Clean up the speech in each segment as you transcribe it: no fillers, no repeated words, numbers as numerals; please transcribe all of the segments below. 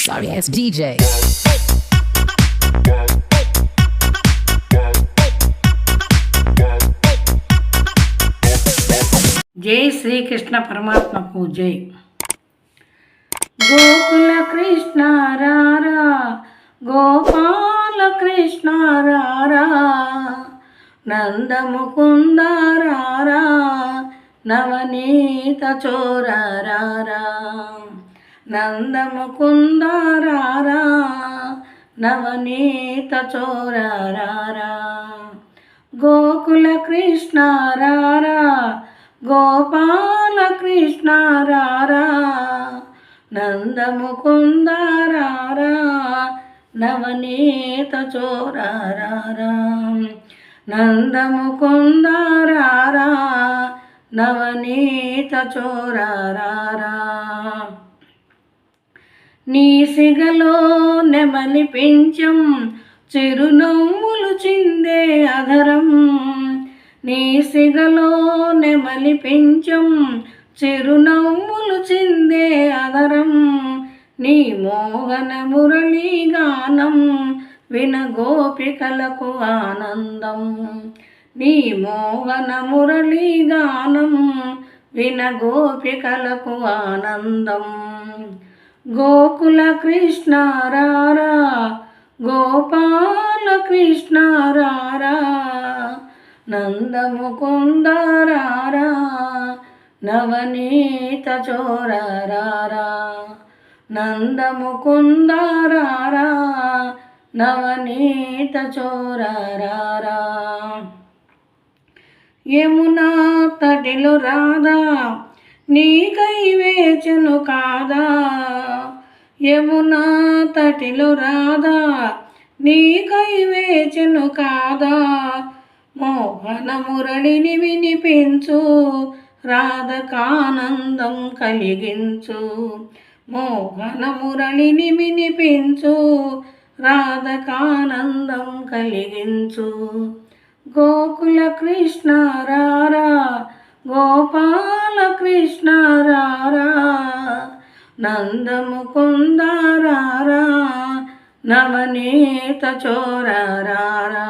Sorry ass DJ. జై శ్రీకృష్ణ పరమాత్మకు జై. గోకుల కృష్ణ రారా, గోపాల కృష్ణ రారా, నందముకుంద రారా, నవనీత చోర రారా, నందముకుంద రారా, నవనీత చోర రారా. గోకుల కృష్ణ రారా, గోపాల కృష్ణ రారా, నందముకుంద రారా, నవనీత చోర రారా, నందముకుంద రారా, నవనీత చోర రారా. నీ సిగలో నెమలి పించం, చిరునవ్వులు చిందే అధరం, నీ సిగలో నెమలి పించం, చిరునవ్వులు చిందే అధరం, నీ మోహన మురళీ గానం విన గోపికలకు ఆనందం, నీ మోహన మురళీ గానం విన గోపికలకు ఆనందం. గోకుల కృష్ణ రారా, గోపాల కృష్ణ రారా, నందముకుంద రారా, నవనీత చోర రారా, నందముకుంద రారా, నవనీత చోర రారా. యమునా తటిలో రాధా, నీకై వేచెను కాదా, యమునా తటిలో రాధా, నీకై వేచెను కాదా, మోహన మురళిని వినిపించు, రాధకానందం కలిగించు, మోహన మురళిని వినిపించు, రాధకానందం కలిగించు. గోకుల కృష్ణ రారా, గోపాల కృష్ణ రారా, నందముకుంద రారా, నవనీత చోర రారా,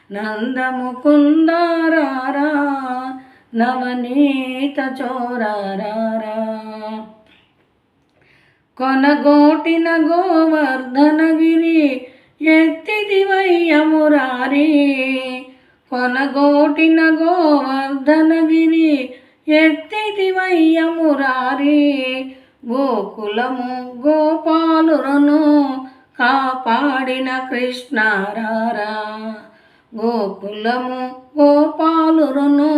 నందముకుంద రారా, నవనీత చోర రారా. కొనగోటిన గోవర్ధనగిరి ఎత్తిదివయ్య మురారి, కొనగోటిన గోవర్ధనగిరి ఎత్తిదివయ్య మురారి, గోకులము గోపాలురను కాపాడిన కృష్ణ రారా, గోకులము గోపాలురను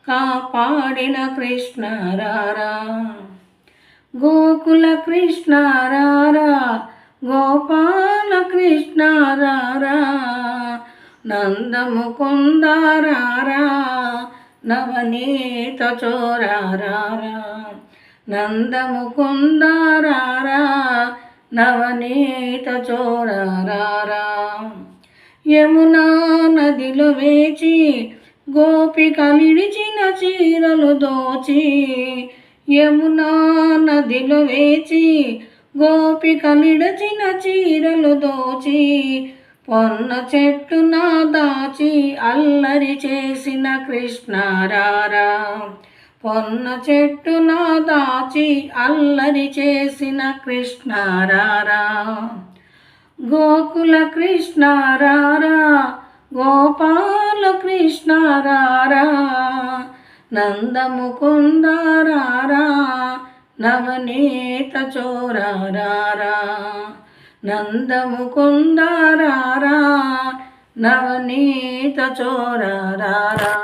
కాపాడిన కృష్ణ రారా. గోకుల కృష్ణ రారా, గోపాల కృష్ణ రారా, నందముకుంద రారా, నవనీత చోర రారా, నందముకుంద రారా, నవనీత చోర రారా. యమునా నదిలో వేచి గోపికలిడిచిన చీరలు దోచి, యమునా నదిలో వేచి గోపికలిడిచిన చీరలు దోచి, పొన్న చెట్టున దాచి అల్లరి చేసిన కృష్ణ రారా, పొన్న చెట్టున దాచి అల్లరి చేసిన కృష్ణ రారా. గోకుల కృష్ణ రారా, గోపాల కృష్ణ రారా, నందముకుంద రారా, నవనీత చోర రారా, నందముకుంద రారా, నవనీత చోర రారా.